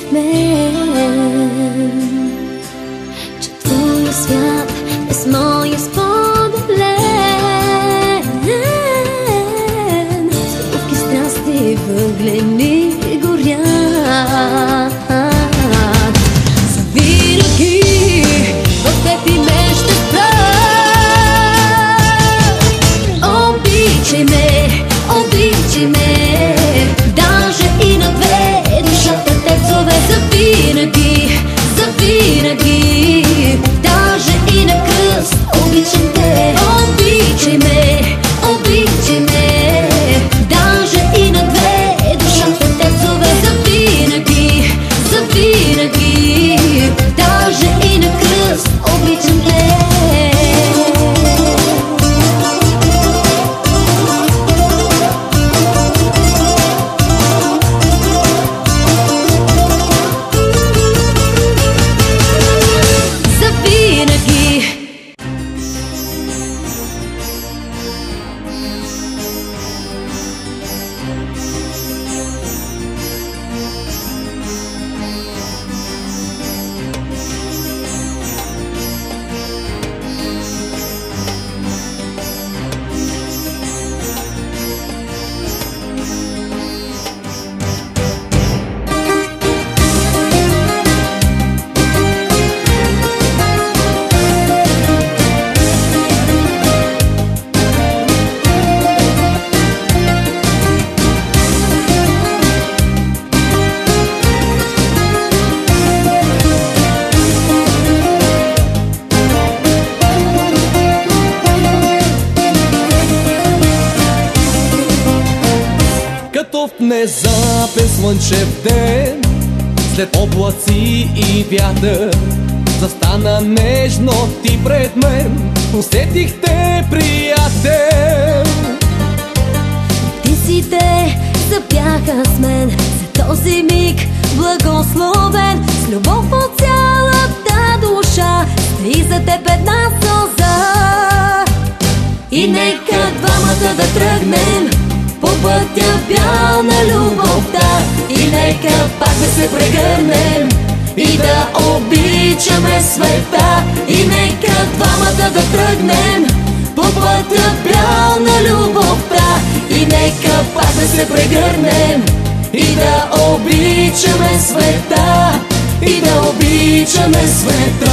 в мен, че твоя свят е с моя споделен. Слъвки, страсти, въглени горят. Завинаги в теб и мен ще спра. Обичай ме, обичай ме, даже и на две душата те зове. Завинаги, завинаги, даже и на кръст обичам те. Обичай ме, обичай ме, даже и на две душата те зове. Завинаги, завинаги, даже и на кръст обичам те. Като в внезапен слънчев ден, след облаци и вятър, застана нежно ти пред мен. Усетих те, приятел. Птиците запяха с мен за този миг благословен. С любов от цялата душа стои за теб една сълза. И нека двамата да тръгнем по пътя бял на любовта. И нека пак да се прегърнем и да обичаме света. И нека двамата да тръгнем по пътя бял на любовта. И нека пак да се прегърнем и да обичаме света. И да обичаме света.